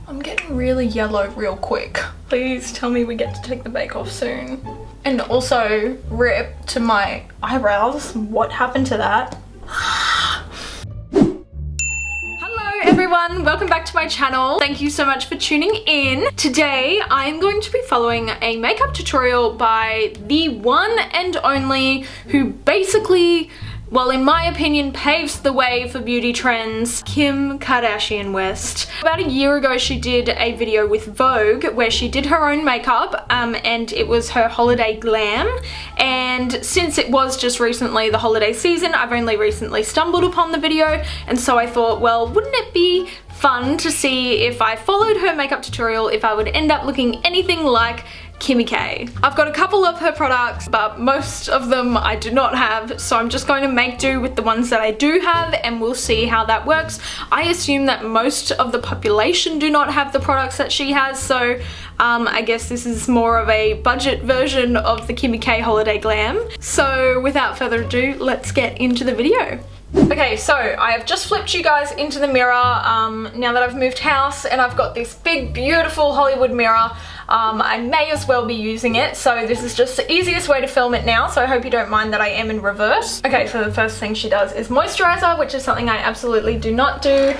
I'm getting really yellow real quick. Please tell me we get to take the bake off soon. And also, rip to my eyebrows. What happened to that? Everyone, welcome back to my channel. Thank you so much for tuning in. Today I am going to be following a makeup tutorial by the one and only who basically, well, in my opinion, paves the way for beauty trends, Kim Kardashian West. About a year ago she did a video with Vogue where she did her own makeup and it was her holiday glam, and since it was just recently the holiday season, I've only recently stumbled upon the video, and so I thought, well, wouldn't it be fun to see if I followed her makeup tutorial if I would end up looking anything like Kimmy K. I've got a couple of her products, but most of them I do not have, so I'm just going to make do with the ones that I do have and we'll see how that works. I assume that most of the population do not have the products that she has, so I guess this is more of a budget version of the Kimmy K holiday glam. So without further ado, let's get into the video. Okay, so I have just flipped you guys into the mirror now that I've moved house, and I've got this big beautiful Hollywood mirror. I may as well be using it, so this is just the easiest way to film it now, so I hope you don't mind that I am in reverse. Okay, so the first thing she does is moisturizer, which is something I absolutely do not do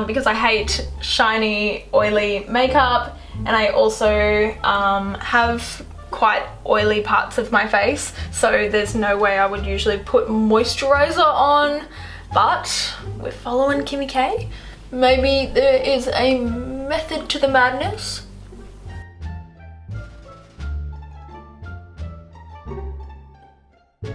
because I hate shiny, oily makeup, and I also have quite oily parts of my face, so there's no way I would usually put moisturizer on, but we're following Kimmy K. Maybe there is a method to the madness.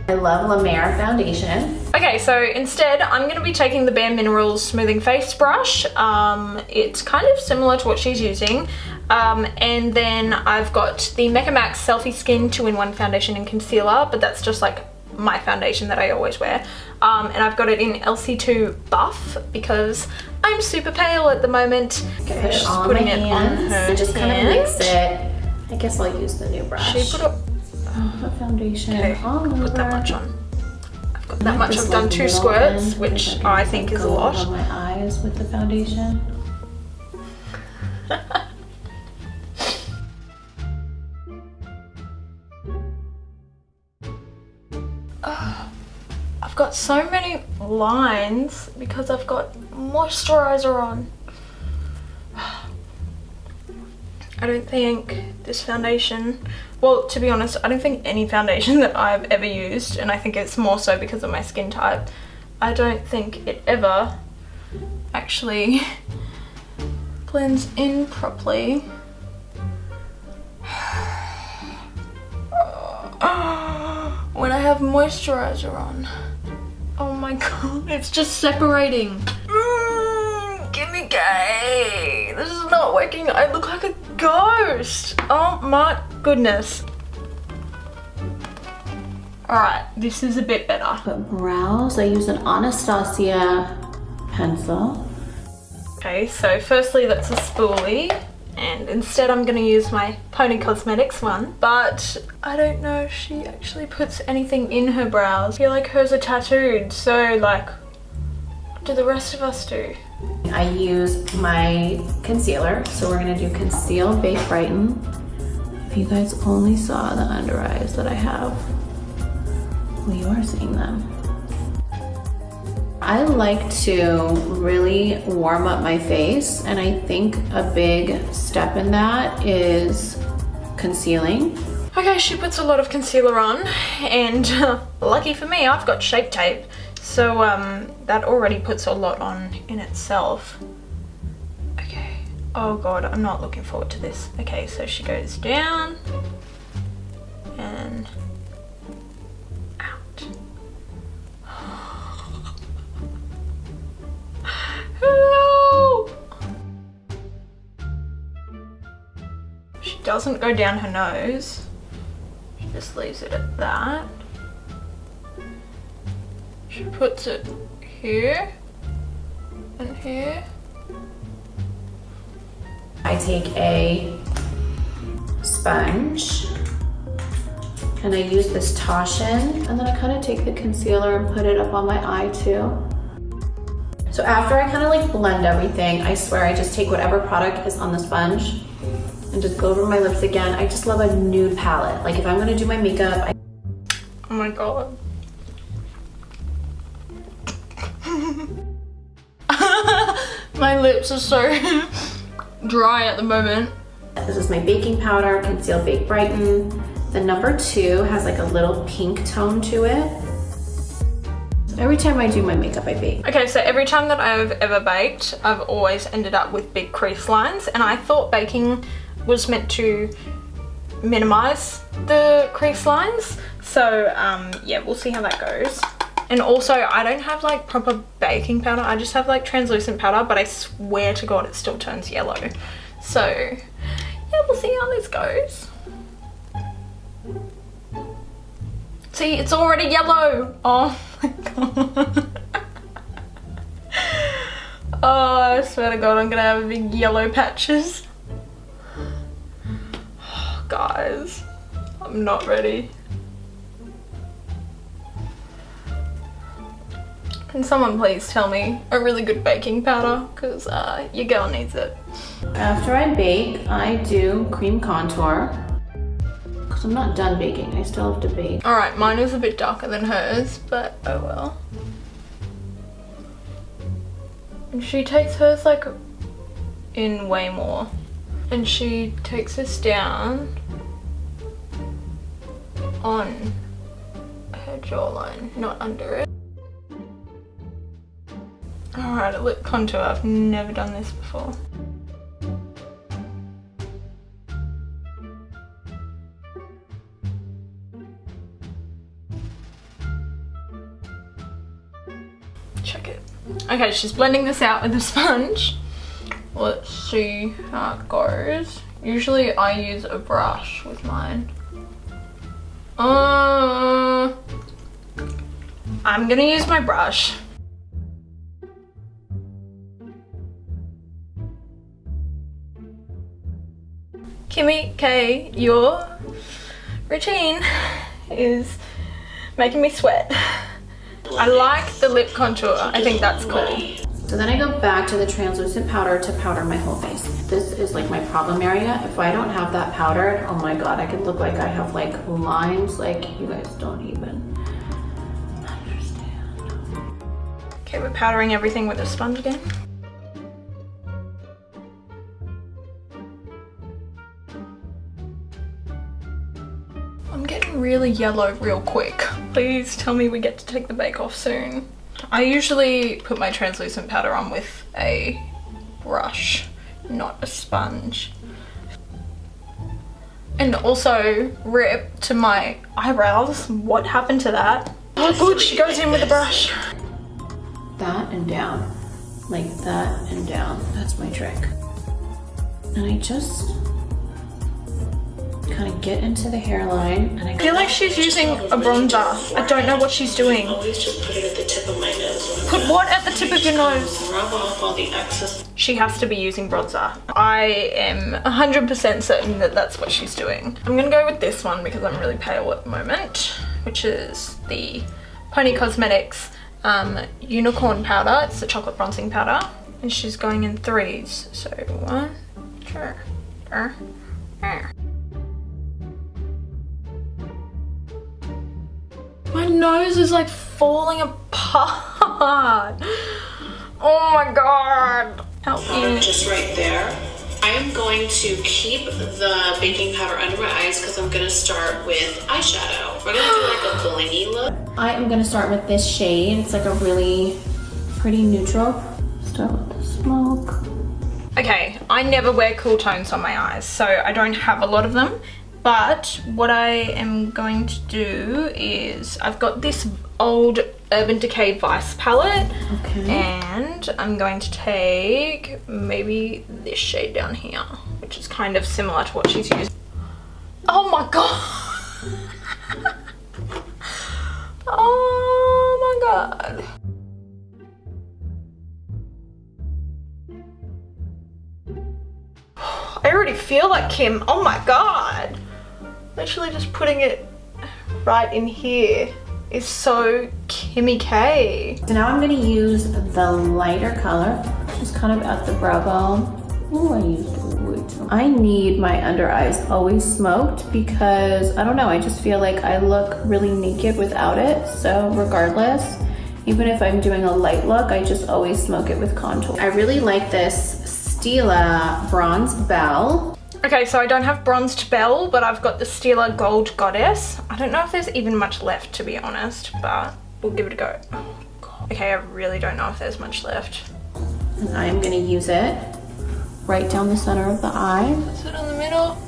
I love La Mer foundation. Okay, so instead I'm going to be taking the Bare Minerals Smoothing Face Brush. It's kind of similar to what she's using. And then I've got the Mecca Max Selfie Skin 2-in-1 foundation and concealer, but that's just like my foundation that I always wear. And I've got it in LC2 Buff because I'm super pale at the moment. Okay, put it on my hands and just kind of mix it. I guess I'll use the new brush. She put the foundation all over. Put that much on. I've got that much. I've done 2 squirts, which I think is a lot. On my eyes with the foundation. I've got so many lines because I've got moisturizer on. I don't think this foundation, well, to be honest, I don't think any foundation that I've ever used, and I think it's more so because of my skin type, I don't think it ever actually blends in properly. When I have moisturizer on. Oh my god, it's just separating. Kimmy K, this is not working. I look like a ghost. Oh my goodness. Alright, this is a bit better. But brows, I use an Anastasia pencil. Okay, so firstly that's a spoolie, and instead I'm gonna use my Pony Cosmetics one, but I don't know if she actually puts anything in her brows. I feel like hers are tattooed, so like, what do the rest of us do? I use my concealer, so we're gonna do Conceal, Bake, Brighten. If you guys only saw the under eyes that I have, well, you are seeing them. I like to really warm up my face, and I think a big step in that is concealing. Okay, she puts a lot of concealer on, and lucky for me, I've got Shape Tape. So that already puts a lot on in itself. Okay, oh god, I'm not looking forward to this. Okay, so she goes down and out. Hello! She doesn't go down her nose. She just leaves it at that. She puts it here and here. I take a sponge and I use this Toshin, and then I kind of take the concealer and put it up on my eye too. So So after I kind of like blend everything, I swear I just take whatever product is on the sponge and just go over my lips again. I just love a nude palette. Like if I'm gonna do my makeup, oh my god. My lips are so dry at the moment. This is my baking powder, Conceal Bake Brighten. The number 2 has like a little pink tone to it. Every time I do my makeup, I bake. Okay, so every time that I've ever baked, I've always ended up with big crease lines, and I thought baking was meant to minimize the crease lines. So yeah, we'll see how that goes. And also, I don't have like proper baking powder. I just have like translucent powder, but I swear to God it still turns yellow. So yeah, we'll see how this goes. See, it's already yellow. Oh my God. Oh, I swear to God, I'm gonna have big yellow patches. Oh, guys, I'm not ready. Can someone please tell me a really good baking powder? Because your girl needs it. After I bake, I do cream contour. Because I'm not done baking, I still have to bake. Alright, mine was a bit darker than hers, but oh well. And she takes hers like in way more. And she takes this down on her jawline, not under it. Alright, a lip contour. I've never done this before. Check it. Okay, she's blending this out with a sponge. Let's see how it goes. Usually I use a brush with mine. I'm gonna use my brush. Kimmy K, your routine is making me sweat. I like the lip contour. I think that's cool. So then I go back to the translucent powder to powder my whole face. This is like my problem area. If I don't have that powdered, oh my God, I could look like I have like lines like you guys don't even understand. Okay, we're powdering everything with a sponge again. I'm getting really yellow real quick. Please tell me we get to take the bake off soon. I usually put my translucent powder on with a brush, not a sponge. And also, rip to my eyebrows. What happened to that? Oh good, she goes in with a brush. That and down. Like that and down. That's my trick. And I just kind of get into the hairline and I feel like she's using a bronzer. I don't know what she's doing. Always just put it at the tip of my nose. Put what at the tip of your nose? Rub off all the excess. She has to be using bronzer. I am 100% certain that that's what she's doing. I'm gonna go with this one because I'm really pale at the moment, which is the Pony Cosmetics Unicorn powder. It's the chocolate bronzing powder. And she's going in 3s. So 1, 2, 3. My nose is like falling apart. Oh my God. Help me. Just right there. I am going to keep the baking powder under my eyes because I'm going to start with eyeshadow. We're going to do like a blingy look. I am going to start with this shade. It's like a really pretty neutral. Start with the smoke. Okay, I never wear cool tones on my eyes, so I don't have a lot of them. But what I am going to do is, I've got this old Urban Decay Vice palette. Okay. And I'm going to take maybe this shade down here, which is kind of similar to what she's using. Oh my God. Oh my God. I already feel like Kim. Oh my God. Literally just putting it right in here. is so Kimmy K. So now I'm gonna use the lighter color, just kind of at the brow bone. Oh, I used way too much. I need my under eyes always smoked because, I don't know, I just feel like I look really naked without it. So regardless, even if I'm doing a light look, I just always smoke it with contour. I really like this Stila Bronze Belle. Okay, so I don't have bronzed belle, but I've got the Stila Gold Goddess. I don't know if there's even much left, to be honest, but we'll give it a go. Oh, God. Okay, I really don't know if there's much left. And I'm gonna use it right down the center of the eye. Is it in the middle?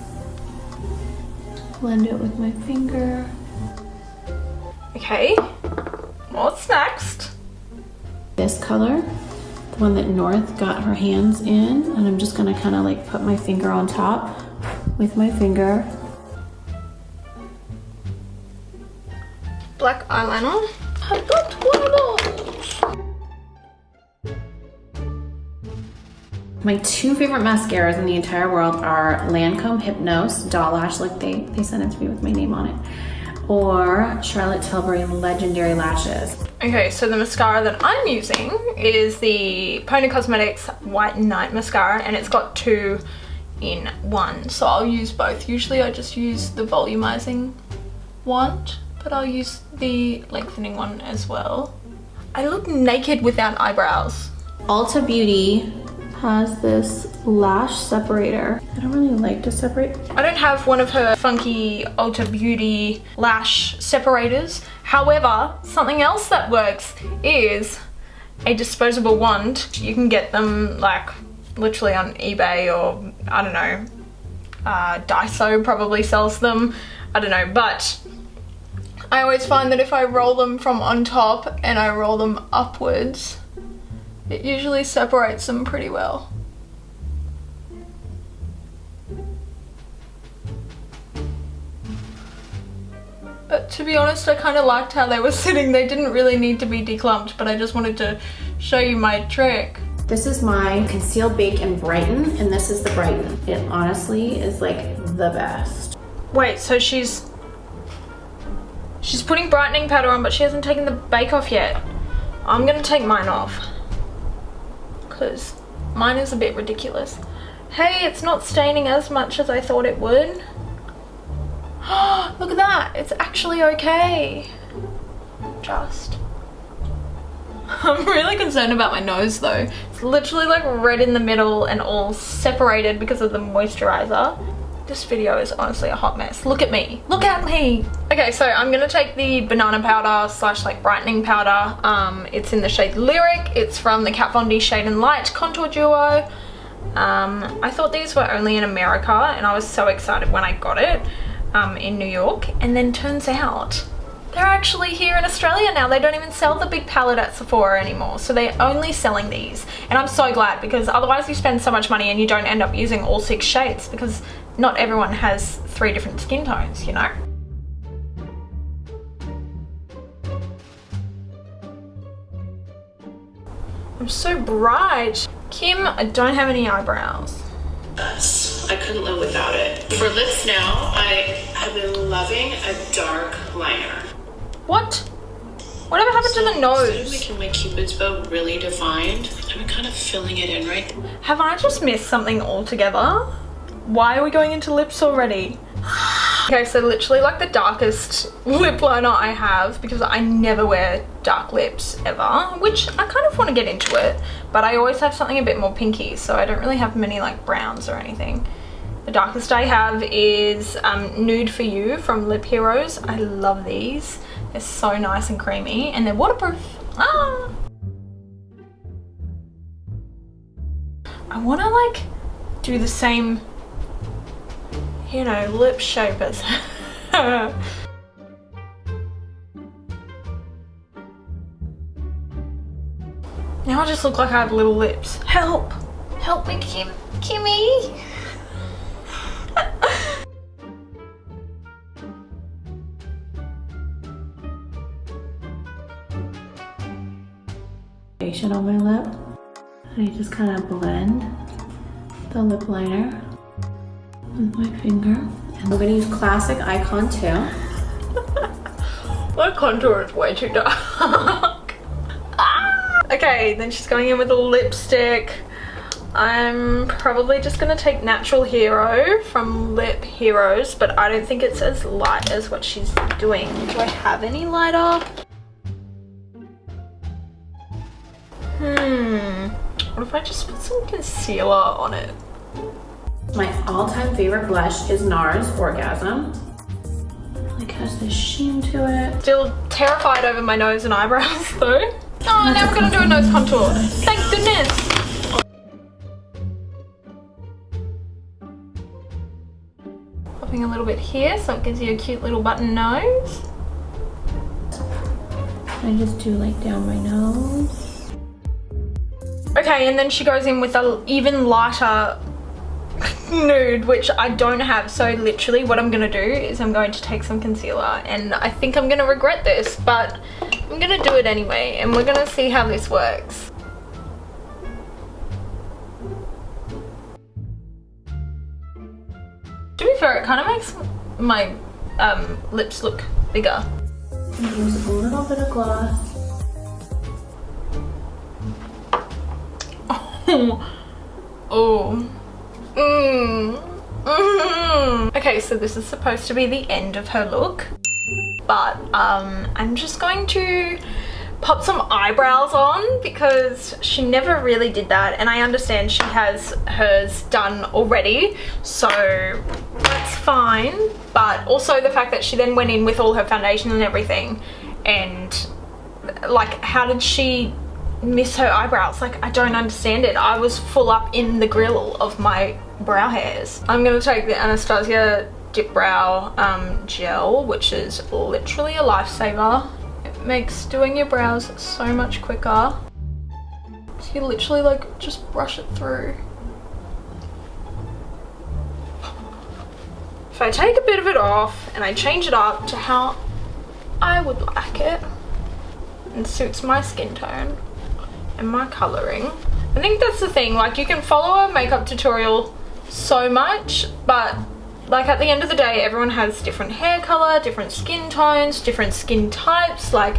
Blend it with my finger. Okay, what's next? This color, the one that North got her hands in, and I'm just gonna kind of like put my finger on top with my finger. Black eyeliner. I've got one of those. My two favorite mascaras in the entire world are Lancome Hypnose Doll Lash, like they sent it to me with my name on it, or Charlotte Tilbury Legendary Lashes. Okay, so the mascara that I'm using is the Pony Cosmetics White Night Mascara, and it's got 2 in 1. So I'll use both. Usually I just use the volumizing one, but I'll use the lengthening one as well. I look naked without eyebrows. Ulta Beauty has this lash separator. I don't really like to separate. I don't have one of her funky Ulta Beauty lash separators. However, something else that works is a disposable wand. You can get them like literally on eBay, or I don't know, Daiso probably sells them. I don't know, but I always find that if I roll them from on top and I roll them upwards, it usually separates them pretty well. But to be honest, I kind of liked how they were sitting. They didn't really need to be declumped, but I just wanted to show you my trick. This is my Conceal, Bake, and Brighten, and this is the Brighten. It honestly is like the best. Wait, so she's putting brightening powder on, but she hasn't taken the bake off yet. I'm gonna take mine off, because mine is a bit ridiculous. Hey, it's not staining as much as I thought it would. Look at that, it's actually okay. Just. I'm really concerned about my nose though. It's literally like red in the middle and all separated because of the moisturizer. This video is honestly a hot mess. Look at me, look at me. Okay, so I'm gonna take the banana powder slash like brightening powder. It's in the shade Lyric. It's from the Kat Von D Shade and Light Contour Duo. I thought these were only in America, and I was so excited when I got it in New York, and then turns out they're actually here in Australia now. They don't even sell the big palette at Sephora anymore, so they're only selling these, and I'm so glad, because otherwise you spend so much money and you don't end up using all 6 shades, because not everyone has 3 different skin tones, you know? I'm so bright. Kim, I don't have any eyebrows. Yes, I couldn't live without it. For lips now, I have been loving a dark liner. What? Whatever happened to the nose? Instead of making my Cupid's bow really defined, I'm kind of filling it in right now. Have I just missed something altogether? Why are we going into lips already? Okay, so literally like the darkest lip liner I have, because I never wear dark lips ever, which I kind of want to get into it, but I always have something a bit more pinky, so I don't really have many like browns or anything. The darkest I have is Nude For You from Lip Heroes. I love these. They're so nice and creamy, and they're waterproof. Ah! I want to like do the same, you know, lip shape as her. Now I just look like I have little lips. Help! Help me, Kimmy! On my lip, and I just kind of blend the lip liner with my finger. And I'm going to use Classic Icon too. My contour is way too dark. Okay, then she's going in with a lipstick. I'm probably just gonna take Natural Hero from Lip Heroes, but I don't think it's as light as what she's doing. Do I have any lighter? What if I just put some concealer on it? My all-time favorite blush is NARS Orgasm. It like has this sheen to it. Still terrified over my nose and eyebrows though. Oh, now we're gonna do a nose contour. Thank goodness. Popping a little bit here so it gives you a cute little button nose. I just do like down my nose. Okay, and then she goes in with an even lighter nude, which I don't have. So literally what I'm gonna do is I'm going to take some concealer, and I think I'm gonna regret this, but I'm gonna do it anyway, and we're gonna see how this works. To be fair, it kind of makes my lips look bigger. Use a little bit of gloss. Oh. Okay, so this is supposed to be the end of her look, but I'm just going to pop some eyebrows on because she never really did that, and I understand she has hers done already, so that's fine. But also the fact that she then went in with all her foundation and everything, and like, how did she miss her eyebrows? Like, I don't understand it. I was full up in the grill of my brow hairs. I'm gonna take the Anastasia Dip Brow gel, which is literally a lifesaver. It makes doing your brows so much quicker. So you literally like just brush it through. If I take a bit of it off and I change it up to how I would like it and suits my skin tone and my colouring. I think that's the thing, like, you can follow a makeup tutorial so much, but like at the end of the day everyone has different hair colour, different skin tones, different skin types. Like,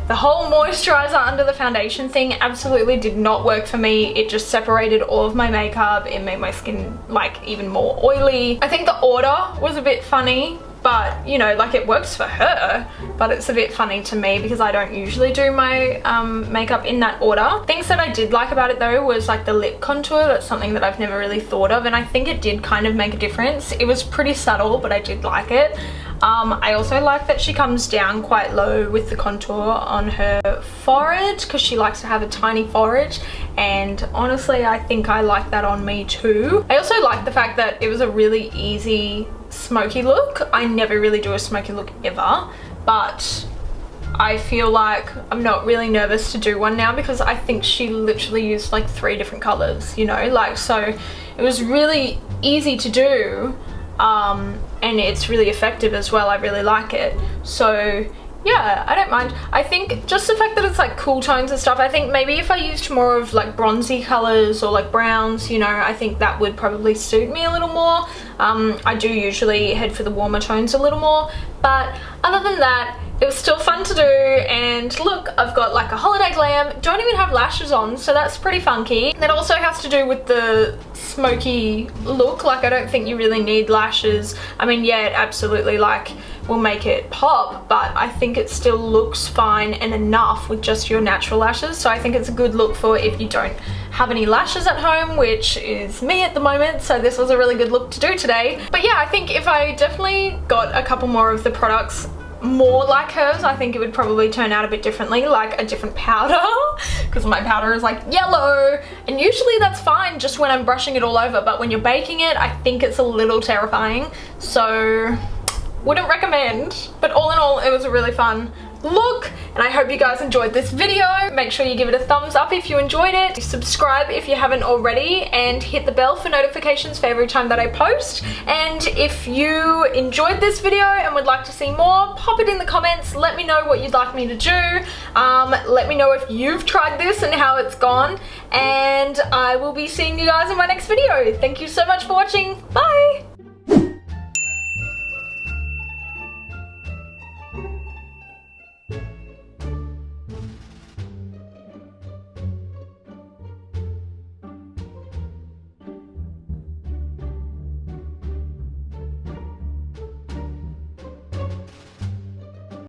the whole moisturizer under the foundation thing absolutely did not work for me. It just separated all of my makeup. It made my skin like even more oily. I think the order was a bit funny, but you know, like, it works for her, but it's a bit funny to me because I don't usually do my makeup in that order. Things that I did like about it though was like the lip contour. That's something that I've never really thought of, and I think it did kind of make a difference. It was pretty subtle, but I did like it. I also like that she comes down quite low with the contour on her forehead because she likes to have a tiny forehead, and honestly I think I like that on me too. I also like the fact that it was a really easy smoky look. I never really do a smoky look ever, but I feel like I'm not really nervous to do one now because I think she literally used like 3 different colors, you know, like, so it was really easy to do. And it's really effective as well. I really like it. So yeah, I don't mind. I think just the fact that it's like cool tones and stuff, I think maybe if I used more of like bronzy colors or like browns, you know, I think that would probably suit me a little more. I do usually head for the warmer tones a little more, but other than that, it was still fun to do. And look, I've got like a holiday glam, don't even have lashes on, so that's pretty funky. That also has to do with the smoky look. Like, I don't think you really need lashes. I mean, yeah, it absolutely like will make it pop, but I think it still looks fine and enough with just your natural lashes. So I think it's a good look for if you don't have any lashes at home, which is me at the moment, so this was a really good look to do today. But yeah, I think if I definitely got a couple more of the products more like hers, I think it would probably turn out a bit differently, like a different powder, because my powder is like yellow, and usually that's fine just when I'm brushing it all over, but when you're baking it, I think it's a little terrifying, so wouldn't recommend. But all in all, it was a really fun look, and I hope you guys enjoyed this video. Make sure you give it a thumbs up if you enjoyed it, subscribe if you haven't already, and hit the bell for notifications for every time that I post. And if you enjoyed this video and would like to see more, pop it in the comments. Let me know what you'd like me to do. Let me know if you've tried this and how it's gone, and I will be seeing you guys in my next video. Thank you so much for watching. Bye!